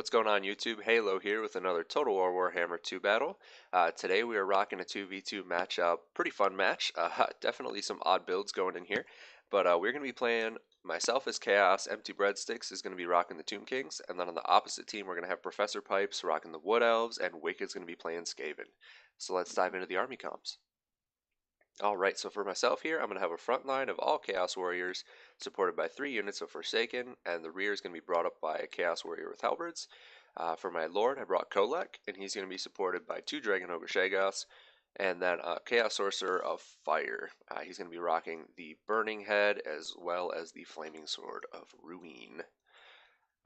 What's going on YouTube? Heylow here with another Total War Warhammer 2 battle. Today we are rocking a 2v2 matchup. Pretty fun match. Definitely some odd builds going in here. But we're going to be playing myself as Chaos, Emptybreadsticks is going to be rocking the Tomb Kings. And then on the opposite team we're going to have Professor Pipes rocking the Wood Elves and Wicked's going to be playing Skaven. So let's dive into the army comps. Alright, so for myself here, I'm going to have a front line of all Chaos Warriors, supported by 3 units of Forsaken, and the rear is going to be brought up by a Chaos Warrior with Halberds. For my Lord, I brought Kolek, and he's going to be supported by 2 Dragon Ogre Shaggoths, and then Chaos Sorcerer of Fire. He's going to be rocking the Burning Head, as well as the Flaming Sword of Ruin.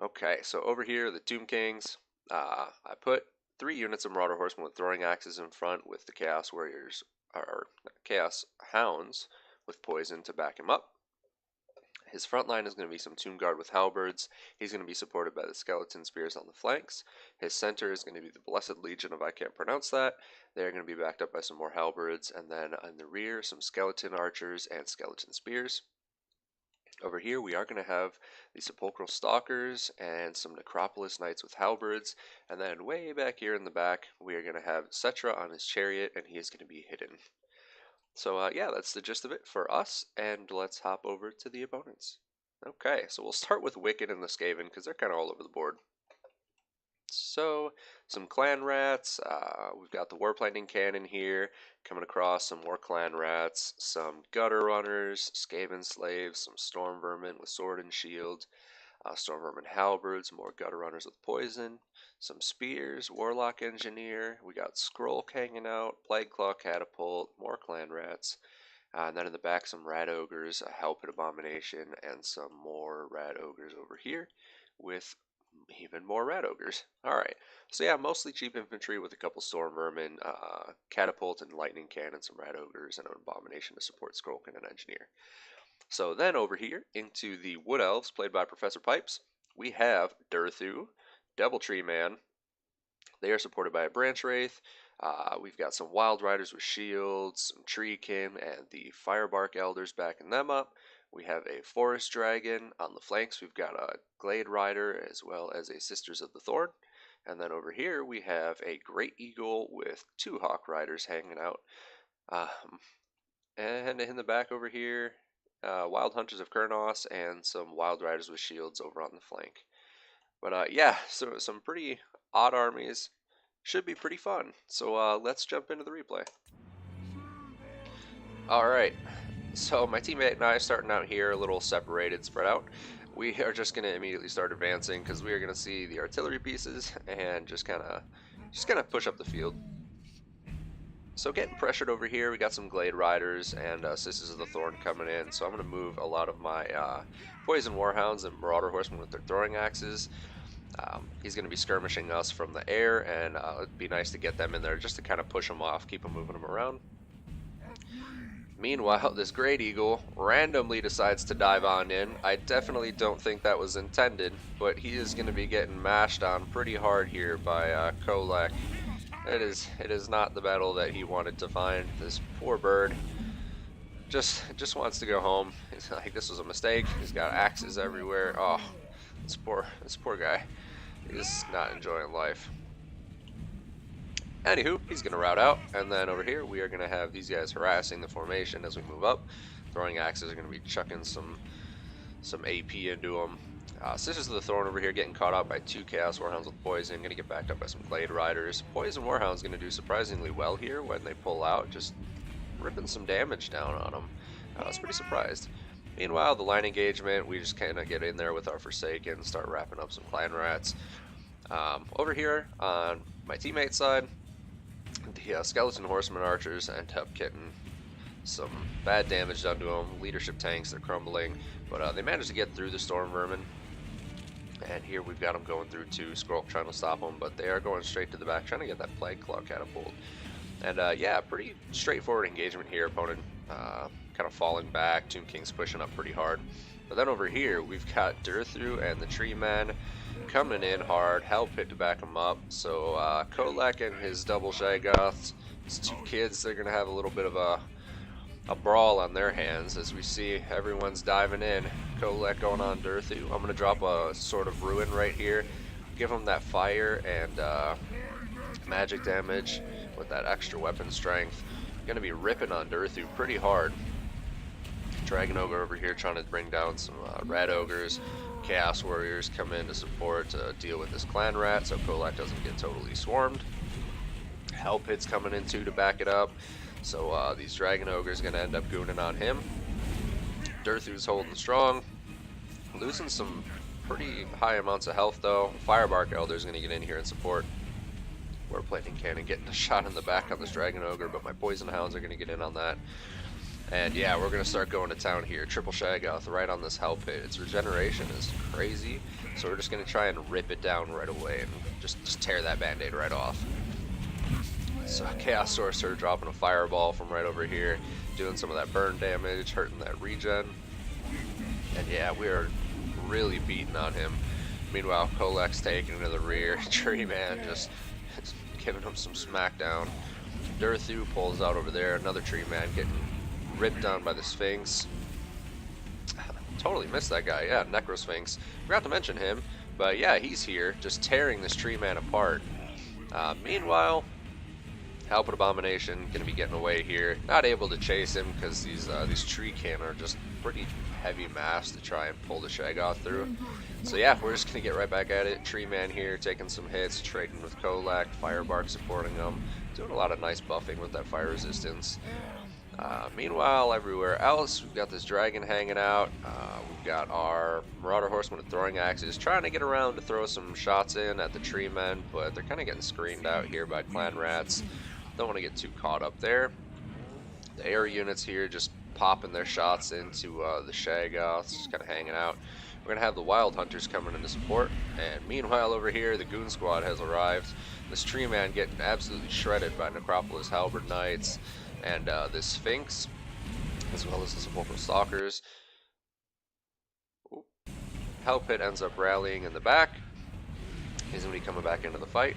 Okay, so over here, the Tomb Kings, I put 3 units of Marauder Horsemen with Throwing Axes in front with the Chaos Warriors, or Chaos Hounds with poison to back him up. His front line is going to be some Tomb Guard with Halberds. He's going to be supported by the Skeleton Spears on the flanks. His center is going to be the Blessed Legion, if I can't pronounce that. They're going to be backed up by some more Halberds, and then in the rear, some Skeleton Archers and Skeleton Spears. Over here, we are going to have the Sepulchral Stalkers and some Necropolis Knights with Halberds. And then way back here in the back, we are going to have Settra on his chariot, and he is going to be hidden. So, yeah, that's the gist of it for us, and let's hop over to the opponents. Okay, so we'll start with Wicked and the Skaven, because they're kind of all over the board. So, some Clan Rats, we've got the Warp Lightning Cannon here, coming across some more Clan Rats, some Gutter Runners, Skaven Slaves, some Storm Vermin with Sword and Shield, Storm Vermin Halberds, more Gutter Runners with Poison, some Spears, Warlock Engineer, we got Scroll hanging out, Plague Claw Catapult, more Clan Rats, and then in the back some Rat Ogres, a Hell Pit Abomination, and some more Rat Ogres over here with even more Rat Ogres. Alright, so yeah, mostly cheap infantry with a couple Storm Vermin, Catapult and Lightning Cannon, some Rat Ogres, and an Abomination to support Scrollkin and Engineer. So then over here into the Wood Elves, played by Professor Pipes, we have Durthu, Doubletree Man. They are supported by a Branch Wraith. We've got some Wild Riders with shields, some Treekin, and the Firebark Elders backing them up. We have a Forest Dragon. On the flanks, we've got a Glade Rider as well as a Sisters of the Thorn. And then over here, we have a Great Eagle with 2 Hawk Riders hanging out. And in the back over here, Wild Hunters of Kurnos and some Wild Riders with shields over on the flank. But yeah, so some pretty odd armies. Should be pretty fun. So let's jump into the replay. Alright, so my teammate and I starting out here a little separated, spread out. We are just going to immediately start advancing because we are going to see the artillery pieces and just kind of push up the field. So getting pressured over here, we got some Glade Riders and Sisters of the Thorn coming in. So I'm going to move a lot of my Poison Warhounds and Marauder Horsemen with their throwing axes. He's going to be skirmishing us from the air, and it'd be nice to get them in there just to kind of push them off, keep them moving them around. Meanwhile, this Great Eagle randomly decides to dive on in. I definitely don't think that was intended, but he is going to be getting mashed on pretty hard here by Kolek. It is not the battle that he wanted to find. This poor bird just wants to go home. It's like this was a mistake. He's got axes everywhere. Oh, this poor guy. He's not enjoying life. Anywho, he's gonna route out, and then over here we are gonna have these guys harassing the formation as we move up. Throwing axes are gonna be chucking some AP into them. Sisters of the Thorn over here getting caught out by 2 Chaos Warhounds with Poison, gonna get backed up by some Glade Riders. Poison Warhound's gonna do surprisingly well here when they pull out, just ripping some damage down on them. I was pretty surprised. Meanwhile, the line engagement, we just kind of get in there with our Forsaken, start wrapping up some Clan Rats. Over here on my teammate's side, the Skeleton Horsemen Archers end up getting some bad damage done to them. Leadership tanks, they're crumbling, but they managed to get through the Storm Vermin. And here we've got them going through 2, Skrull trying to stop them, but they are going straight to the back, trying to get that Plague Claw Catapult. And yeah, pretty straightforward engagement here. Opponent kind of falling back, Tomb King's pushing up pretty hard. But then over here, we've got Durthu and the Tree Men coming in hard, Hell Pit to back them up. So Kolek and his double Shaggoths, his 2 kids, they're going to have a little bit of a brawl on their hands as we see everyone's diving in. Kolek going on Durthu. I'm going to drop a Sword of Ruin right here. give him that fire and magic damage with that extra weapon strength. Gonna be ripping on Durthu pretty hard. Dragon Ogre over here trying to bring down some Red Ogres. Chaos Warriors come in to support to deal with this Clan Rat so Kolak doesn't get totally swarmed. Hell Pit's coming in too to back it up. So these Dragon Ogres gonna end up gooning on him. Durthu's holding strong. Losing some pretty high amounts of health though. Firebark Elder's gonna get in here and support. Warplating Cannon getting a shot in the back on this Dragon Ogre, but my Poison Hounds are gonna get in on that. And yeah, we're going to start going to town here. Triple Shaggoth right on this Hell Pit. Its regeneration is crazy, so we're just going to try and rip it down right away and just tear that band-aid right off. So Chaos Sorcerer dropping a Fireball from right over here, doing some of that burn damage, hurting that regen. And yeah, we are really beating on him. Meanwhile, Kolak's taking it to the rear. Tree Man just giving him some smackdown. Durthu pulls out over there. Another Tree Man getting ripped down by the Sphinx. Totally missed that guy. Yeah, Necro Sphinx. Forgot to mention him, but yeah, he's here, just tearing this Tree Man apart. Meanwhile, Halpid Abomination gonna be getting away here. Not able to chase him because these Tree Kin are just pretty heavy mass to try and pull the Shaggoth through. So yeah, we're just gonna get right back at it. Tree Man here taking some hits, trading with Kolak, Firebark supporting him, doing a lot of nice buffing with that fire resistance. Meanwhile, everywhere else, we've got this dragon hanging out. We've got our Marauder Horsemen with throwing axes trying to get around to throw some shots in at the tree men, but they're kind of getting screened out here by clan rats. Don't want to get too caught up there. The air units here just popping their shots into the Shaggoths, just kind of hanging out. We're going to have the Wild Hunters coming in to support, and meanwhile over here, the Goon Squad has arrived. This tree man getting absolutely shredded by Necropolis Halberd Knights. And this Sphinx, as well as the Sepulchral Stalkers. Hell Pit ends up rallying in the back. He's going to be coming back into the fight.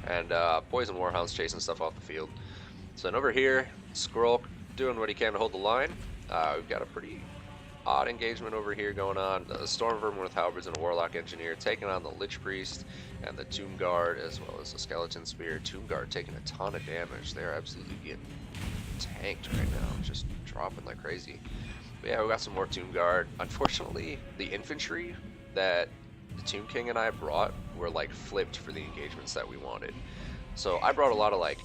And Poison Warhound's chasing stuff off the field. So then over here, Skrull doing what he can to hold the line. We've got a pretty odd engagement over here going on. The Storm Vermin with Halberds and a Warlock Engineer taking on the Lich Priest and the Tomb Guard, as well as the Skeleton Spear. Tomb Guard taking a ton of damage. They're absolutely getting tanked right now, just dropping like crazy. But yeah, we got some more Tomb Guard. Unfortunately, the infantry that the Tomb King and I brought were like flipped for the engagements that we wanted. So I brought a lot of like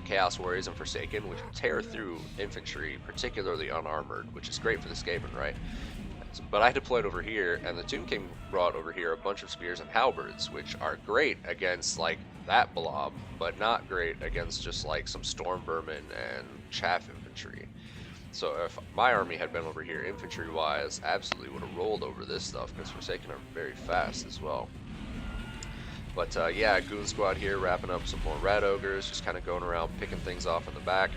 Chaos Warriors and Forsaken, which tear through infantry, particularly unarmored, which is great for the Skaven, right? But I deployed over here, and the Tomb King brought over here a bunch of spears and halberds, which are great against like that blob, but not great against just like some storm vermin and chaff infantry. So if my army had been over here infantry wise, absolutely would have rolled over this stuff, because Forsaken are very fast as well. But yeah, Goon Squad here wrapping up some more Red Ogres, just kind of going around picking things off in the back.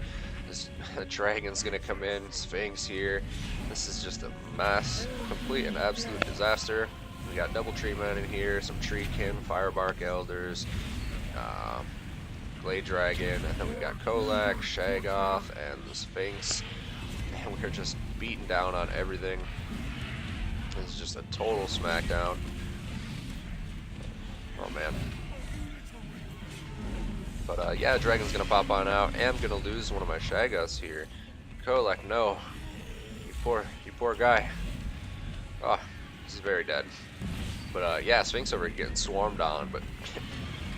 This Dragon's gonna come in, Sphinx here. This is just a mess, complete and absolute disaster. We got double tree men in here, some tree kin, Firebark Elders, Glade Dragon, and then we got Kolak, Shaggoth, and the Sphinx. And we're just beating down on everything. This is just a total smackdown. Oh man. But yeah, Dragon's gonna pop on out. I'm gonna lose one of my Shaggoths here. Kolak, no. You poor guy. Oh, he's very dead. But yeah, Sphinx over here getting swarmed on, but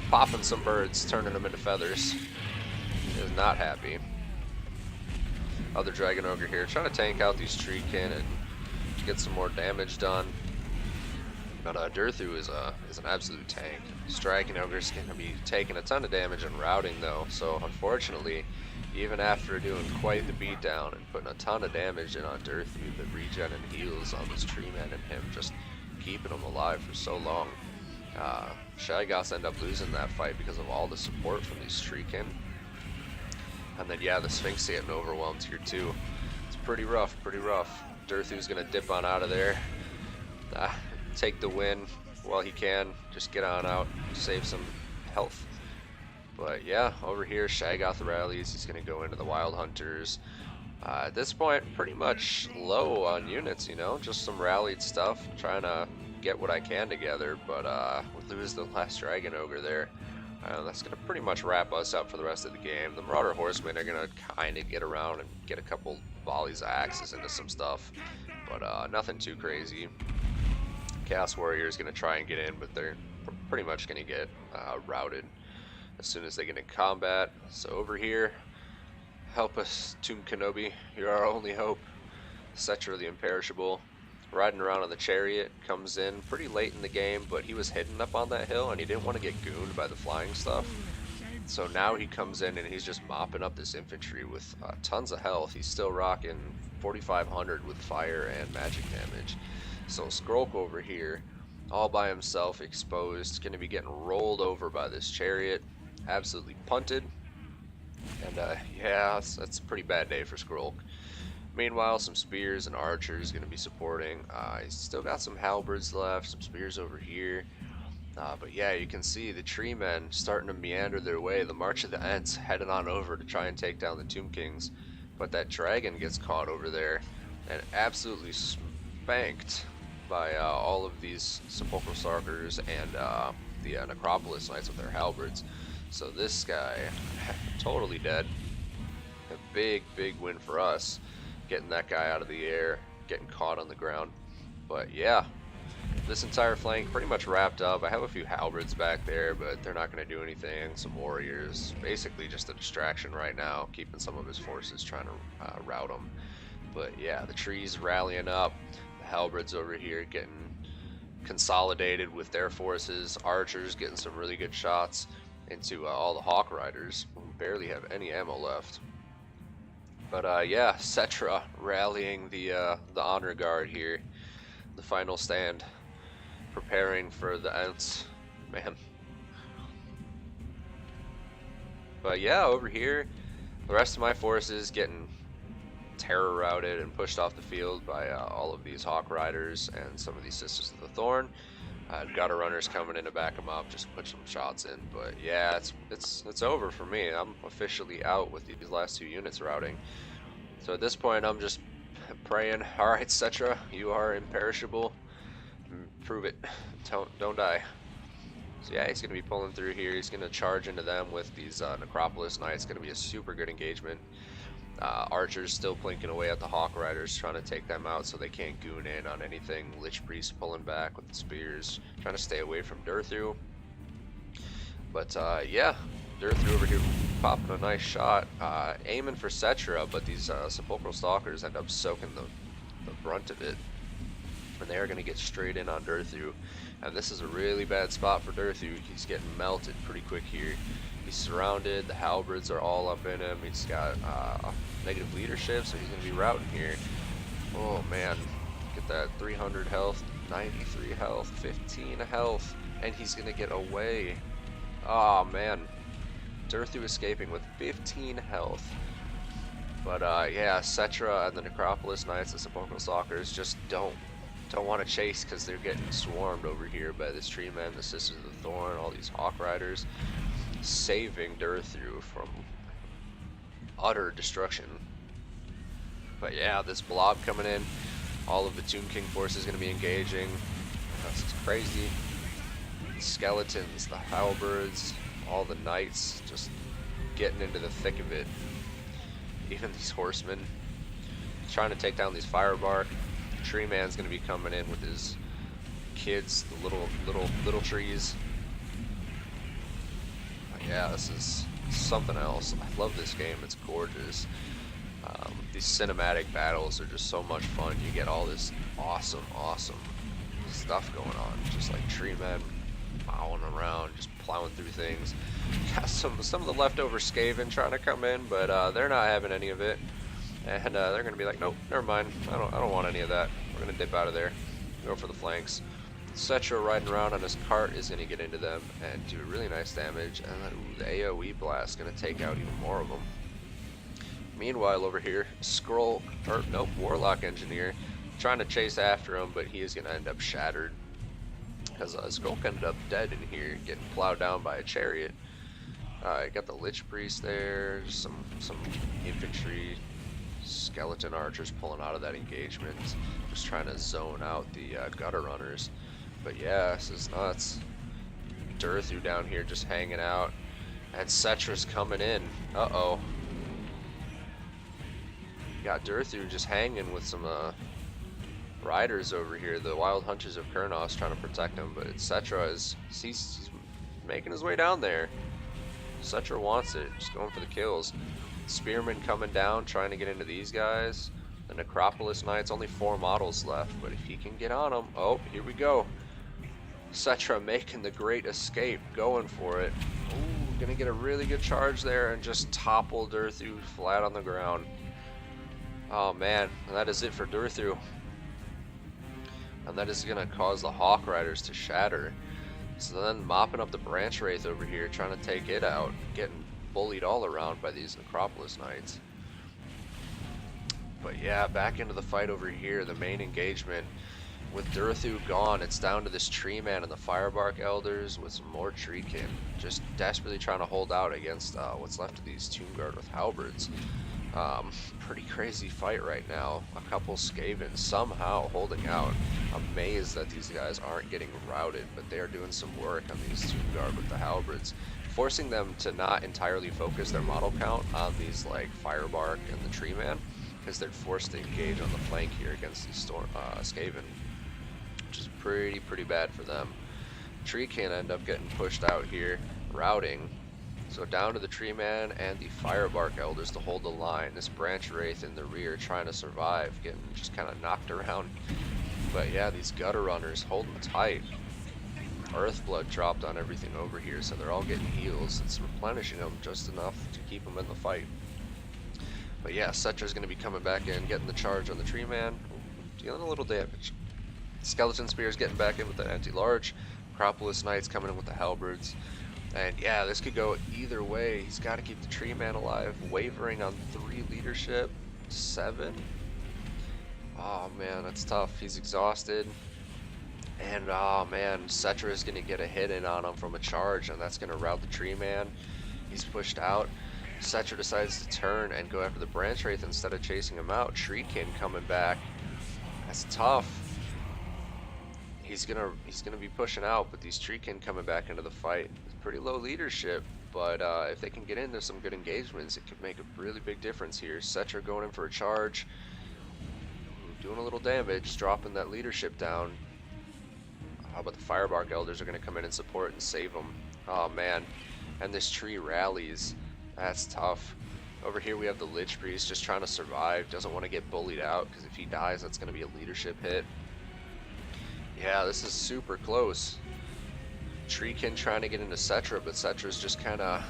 popping some birds, turning them into feathers. He is not happy. Other Dragon Ogre here, trying to tank out these tree kin and get some more damage done. But Durthu is an absolute tank. This Dragon Ogre's going to be taking a ton of damage and routing though, so unfortunately, even after doing quite the beatdown and putting a ton of damage in on Durthu, the regen and heals on this tree man and him just keeping him alive for so long. Shaggoths end up losing that fight because of all the support from these tree kin. And then yeah, the Sphinx getting overwhelmed here too. It's pretty rough, pretty rough. Durthu's gonna dip on out of there. Take the win while he can. Just get on out, save some health. But yeah, over here Shaggoth rallies. He's gonna go into the Wild Hunters. At this point, pretty much low on units, you know, just some rallied stuff, trying to get what I can together. But with lose the last Dragon Ogre there. That's going to pretty much wrap us up for the rest of the game. The Marauder Horsemen are going to kind of get around and get a couple volleys of axes into some stuff, but nothing too crazy. Chaos Warrior is going to try and get in, but they're pretty much going to get routed as soon as they get in combat. So over here, help us, Tomb Kenobi. You're our only hope. Settra the Imperishable, riding around on the chariot, comes in pretty late in the game, but he was hidden up on that hill and he didn't want to get gooned by the flying stuff. So now he comes in and he's just mopping up this infantry with tons of health. He's still rocking 4,500 with fire and magic damage. So Skrulk over here, all by himself, exposed, going to be getting rolled over by this chariot, absolutely punted. And yeah, that's a pretty bad day for Skrulk. Meanwhile, some spears and archers going to be supporting. He's still got some halberds left, some spears over here. But yeah, you can see the tree men starting to meander their way. The March of the Ents headed on over to try and take down the Tomb Kings. But that dragon gets caught over there and absolutely spanked by all of these Sepulchral Stalkers and the Necropolis Knights with their halberds. So this guy, totally dead. A big win for us, getting that guy out of the air, getting caught on the ground. But yeah, this entire flank pretty much wrapped up. I have a few halberds back there, but they're not going to do anything. Some warriors, basically just a distraction right now, keeping some of his forces trying to rout him. But yeah, the trees rallying up, the halberds over here getting consolidated with their forces, archers getting some really good shots into all the Hawk Riders, who barely have any ammo left. But yeah, Settra rallying the honor guard here, the final stand, preparing for the Ents, man. But yeah, over here, the rest of my forces getting terror routed and pushed off the field by all of these Hawk Riders and some of these Sisters of the Thorn. Gutter runners coming in to back them up, just put some shots in. But yeah, it's over for me. I'm officially out with these last two units routing. So at this point, I'm just praying. All right, Settra, you are imperishable. Prove it. Don't die. So yeah, he's gonna be pulling through here. He's gonna charge into them with these Necropolis Knights. Gonna be a super good engagement. Archers still plinking away at the Hawk Riders, trying to take them out so they can't goon in on anything. Lich Priest pulling back with the spears, trying to stay away from Durthu. But yeah, Durthu over here popping a nice shot, aiming for Settra, but these Sepulchral Stalkers end up soaking the brunt of it. And they are going to get straight in on Durthu. And this is a really bad spot for Durthu. He's getting melted pretty quick here. He's surrounded, the halberds are all up in him, he's got negative leadership, so he's going to be routing here. Oh man, get that 300 health, 93 health, 15 health, and he's going to get away. Oh man, Durthu escaping with 15 health. But yeah, Settra and the Necropolis Knights, the Sepulchral Stalkers, just don't want to chase because they're getting swarmed over here by this tree man, the Sisters of the Thorn, all these Hawk Riders, saving Durthu from utter destruction. But yeah, this blob coming in, all of the Tomb King forces going to be engaging. That's crazy. The skeletons, the halberds, all the knights just getting into the thick of it. Even these horsemen trying to take down these firebark. The tree man's going to be coming in with his kids, the little trees. Yeah, this is something else. I love this game. It's gorgeous. These cinematic battles are just so much fun. You get all this awesome stuff going on. Just like tree men plowing around, just plowing through things. Got some of the leftover Skaven trying to come in, but they're not having any of it. And they're gonna be like, nope, never mind. I don't want any of that. We're gonna dip out of there. Go for the flanks. Settra riding around on his cart is going to get into them and do really nice damage, and then the AoE blast is going to take out even more of them. Meanwhile over here, Warlock Engineer trying to chase after him, but he is going to end up shattered because Skrulk ended up dead in here, getting plowed down by a chariot. Got the Lich Priest there, some infantry, skeleton archers pulling out of that engagement, just trying to zone out the gutter runners. But yeah, this is nuts. Durthu down here just hanging out. And Settra's coming in. Uh-oh. Got Durthu just hanging with some riders over here. The Wild Hunters of Kurnos trying to protect him, but Settra he's making his way down there. Settra wants it, just going for the kills. Spearman coming down, trying to get into these guys. The Necropolis Knights, only 4 models left, but if he can get on them, oh, here we go. Settra making the great escape, going for it. Ooh, gonna get a really good charge there and just topple Durthu flat on the ground. Oh man, that is it for Durthu. And that is gonna cause the Hawk Riders to shatter. So then mopping up the Branch Wraith over here, trying to take it out, getting bullied all around by these Necropolis Knights. But yeah, back into the fight over here, the main engagement. With Durthu gone, it's down to this Tree Man and the Firebark Elders with some more Treekin, just desperately trying to hold out against what's left of these Tomb Guard with halberds. Pretty crazy fight right now. A couple Skaven somehow holding out. Amazed that these guys aren't getting routed, but they are doing some work on these Tomb Guard with the halberds, forcing them to not entirely focus their model count on these like Firebark and the Tree Man, because they're forced to engage on the flank here against these Skaven, which is pretty bad for them. Tree can end up getting pushed out here, routing. So down to the Tree Man and the Firebark Elders to hold the line. This Branch Wraith in the rear trying to survive, getting just kind of knocked around. But yeah, these Gutter Runners holding tight. Earthblood dropped on everything over here, so they're all getting heals. It's replenishing them just enough to keep them in the fight. But yeah, Settra's going to be coming back in, getting the charge on the Tree Man, dealing a little damage. Skeleton Spear's getting back in with the anti-large. Necropolis Knights coming in with the halberds. And yeah, this could go either way. He's got to keep the Tree Man alive. Wavering on 3 leadership. 7? Oh man, that's tough. He's exhausted. And oh man, Settra is going to get a hit in on him from a charge, and that's going to rout the Tree Man. He's pushed out. Settra decides to turn and go after the Branch Wraith instead of chasing him out. Treekin coming back. That's tough. He's gonna be pushing out, but these Treekin coming back into the fight. It's pretty low leadership, but if they can get into some good engagements, it could make a really big difference here. Settra going in for a charge, doing a little damage, dropping that leadership down. But the Firebark Elders are gonna come in and support and save them. Oh man, and this tree rallies. That's tough. Over here we have the Lich Priest just trying to survive, doesn't want to get bullied out, because if he dies, that's going to be a leadership hit. Yeah, this is super close. Treekin trying to get into Settra, but Settra's just kind of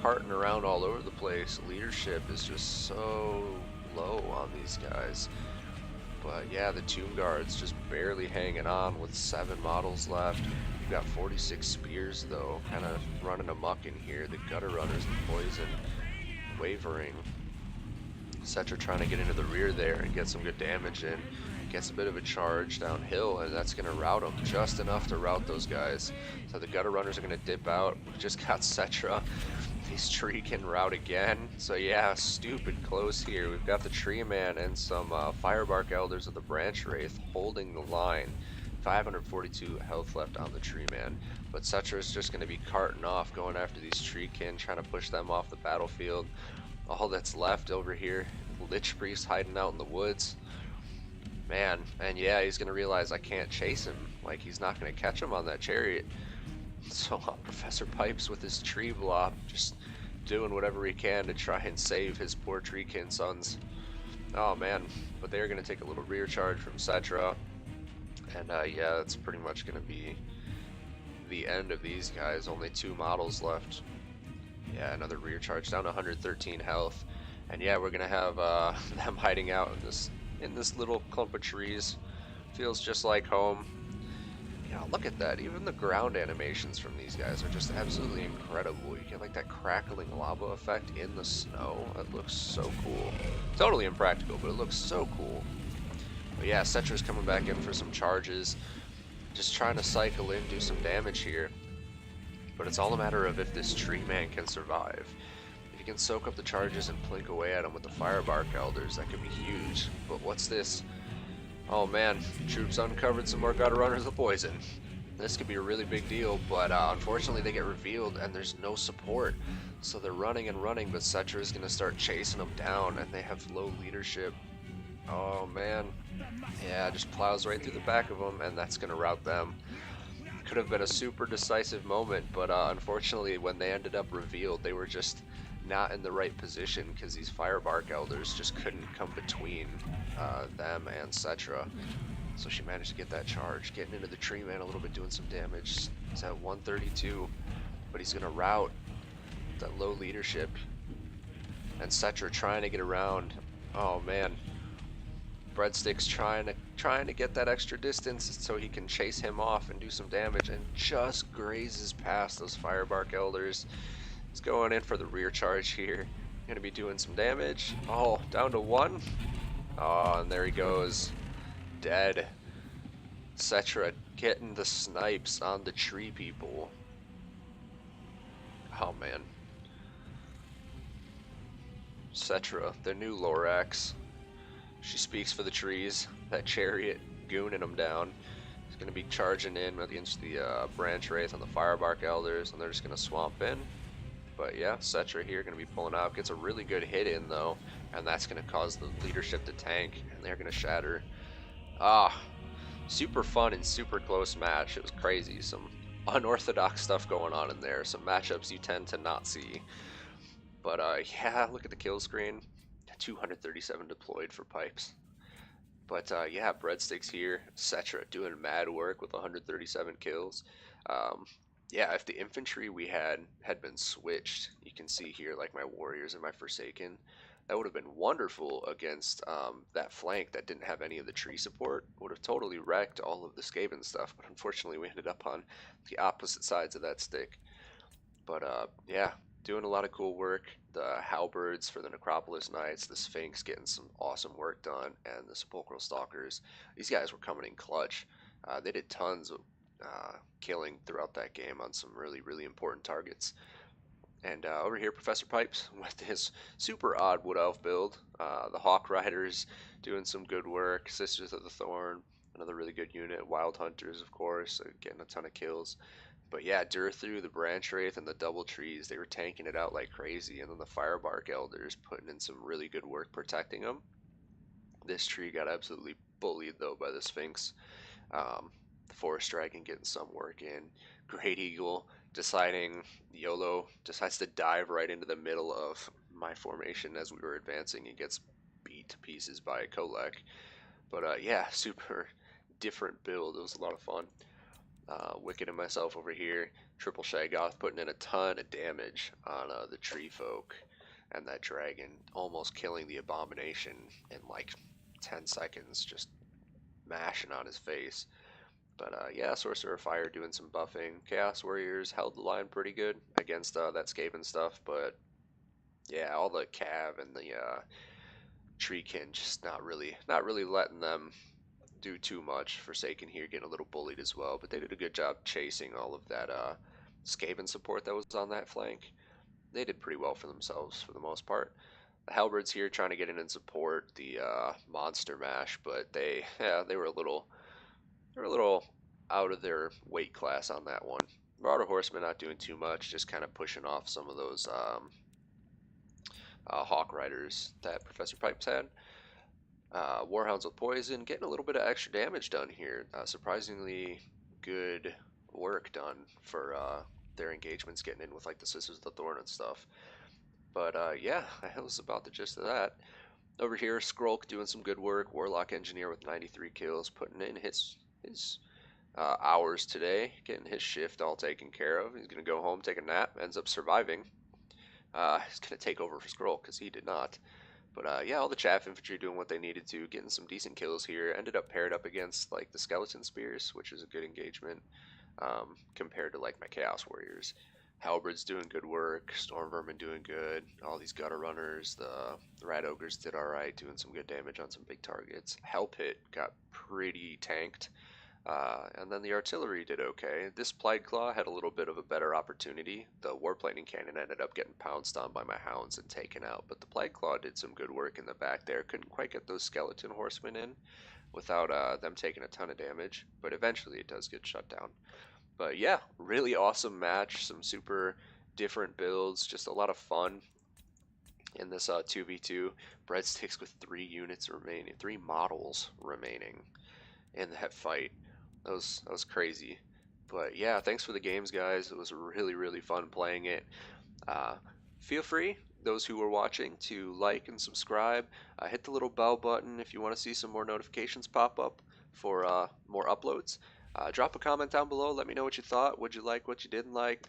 carting around all over the place. Leadership is just so low on these guys. But yeah, the Tomb Guard's just barely hanging on with 7 models left. We've got 46 spears though, kind of running amok in here. The Gutter Runners, the Poison, wavering. Settra trying to get into the rear there and get some good damage in. Gets a bit of a charge downhill, and that's going to rout them just enough to rout those guys. So the Gutter Runners are going to dip out. We just got Settra. These Tree can rout again. So yeah, stupid close here. We've got the Tree Man and some Firebark Elders of the Branch Wraith holding the line. 542 health left on the Tree Man. But Settra is just going to be carting off, going after these Treekin, trying to push them off the battlefield. All that's left over here, Lich Priest hiding out in the woods. Man, and yeah, he's going to realize I can't chase him. Like, he's not going to catch him on that chariot. So Professor Pipes with his tree blob, just doing whatever he can to try and save his poor Treekin sons. Oh man, but they're going to take a little rear charge from Settra. And yeah, that's pretty much going to be the end of these guys. Only 2 models left. Yeah, another rear charge down to 113 health. And yeah, we're going to have them hiding out in this little clump of trees. Feels just like home. Yeah, look at that. Even the ground animations from these guys are just absolutely incredible. You get like that crackling lava effect in the snow. That looks so cool. Totally impractical, but it looks so cool. But yeah, Settra's coming back in for some charges. Just trying to cycle in, do some damage here. But it's all a matter of if this Tree Man can survive. If he can soak up the charges and plink away at him with the Firebark Elders, that could be huge. But what's this? Oh man, troops uncovered some more Gutter Runners of Poison. This could be a really big deal, but unfortunately they get revealed and there's no support. So they're running and running, but Settra is going to start chasing them down, and they have low leadership. Oh man. Yeah, just plows right through the back of them, and that's going to rout them. Could have been a super decisive moment, but unfortunately when they ended up revealed, they were just not in the right position because these Firebark Elders just couldn't come between them and Settra. So she managed to get that charge, getting into the tree man a little bit, doing some damage. It's at 132, but he's going to rout that low leadership. And Settra trying to get around. Oh man, Breadsticks trying to get that extra distance so he can chase him off and do some damage, and just grazes past those Firebark Elders. He's going in for the rear charge here. Gonna be doing some damage. Oh, down to 1. Oh, and there he goes. Dead. Settra getting the snipes on the tree people. Oh man. Settra, the new Lorax. She speaks for the trees. That chariot gooning them down. He's going to be charging in against the branch wraith and the firebark elders, and they're just going to swamp in. But yeah, Settra here going to be pulling out. Gets a really good hit in though, and that's going to cause the leadership to tank, and they're going to shatter. Ah, super fun and super close match. It was crazy. Some unorthodox stuff going on in there. Some matchups you tend to not see. But yeah, look at the kill screen. 237 deployed for pipes. But yeah, Breadsticks here. Settra doing mad work with 137 kills. Yeah, if the infantry we had been switched, you can see here like my warriors and my Forsaken, that would have been wonderful against that flank that didn't have any of the tree support. Would have totally wrecked all of the Skaven stuff, but unfortunately we ended up on the opposite sides of that stick. But yeah, doing a lot of cool work. The halberds for the Necropolis Knights, the Sphinx getting some awesome work done, and the Sepulchral Stalkers. These guys were coming in clutch. They did tons of killing throughout that game on some really important targets. And over here, Professor Pipes with his super odd Wood Elf build. The Hawk Riders doing some good work. Sisters of the Thorn, another really good unit. Wild Hunters, of course, getting a ton of kills. But yeah, Durthru, the Branch Wraith, and the Double Trees, they were tanking it out like crazy. And then the Firebark Elders putting in some really good work protecting them. This tree got absolutely bullied, though, by the Sphinx. The Forest Dragon getting some work in. Great Eagle YOLO decides to dive right into the middle of my formation as we were advancing and gets beat to pieces by Kolek. But yeah, super different build. It was a lot of fun. Wicked and myself over here, triple Shaggoth putting in a ton of damage on the tree folk, and that dragon almost killing the abomination in like 10 seconds, just mashing on his face. But yeah, Sorcerer of Fire doing some buffing. Chaos Warriors held the line pretty good against that Skaven stuff, but yeah, all the Cav and the Treekin just not really letting them do too much. Forsaken here getting a little bullied as well, but they did a good job chasing all of that Skaven support that was on that flank. They did pretty well for themselves for the most part. The Halberds here trying to get in and support the Monster Mash, but they were a little out of their weight class on that one. Marauder Horsemen not doing too much, just kind of pushing off some of those Hawk Riders that Professor Pipes had. Warhounds with Poison, getting a little bit of extra damage done here. Surprisingly good work done for their engagements, getting in with like the Sisters of the Thorn and stuff. But yeah, that was about the gist of that. Over here, Skrulk doing some good work. Warlock Engineer with 93 kills, putting in his hours today, getting his shift all taken care of. He's going to go home, take a nap, ends up surviving. He's going to take over for Skrulk because he did not. But yeah, all the chaff infantry doing what they needed to, getting some decent kills here. Ended up paired up against like the skeleton spears, which is a good engagement compared to like my chaos warriors. Halberds doing good work, Storm Vermin doing good, all these gutter runners, the rat ogres did alright, doing some good damage on some big targets. Hell Pit got pretty tanked. And then the artillery did okay. This Plague Claw had a little bit of a better opportunity. The Warplaning Cannon ended up getting pounced on by my hounds and taken out, but the Plague Claw did some good work in the back there. Couldn't quite get those skeleton horsemen in, without them taking a ton of damage, but eventually it does get shut down. But yeah, really awesome match, some super different builds, just a lot of fun in this 2v2. Breadsticks with 3 units remaining, 3 models remaining in that fight. That was crazy. But yeah, thanks for the games, guys. It was really fun playing it. Uh, Feel free, those who are watching, to like and subscribe. Hit the little bell button if you want to see some more notifications pop up for more uploads. Drop a comment down below. Let me know what you thought. What'd you like? What you didn't like?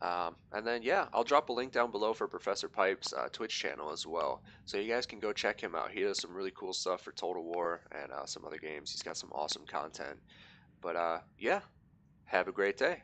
And then, yeah, I'll drop a link down below for Professor Pipe's Twitch channel as well. So you guys can go check him out. He does some really cool stuff for Total War and some other games. He's got some awesome content. But yeah, have a great day.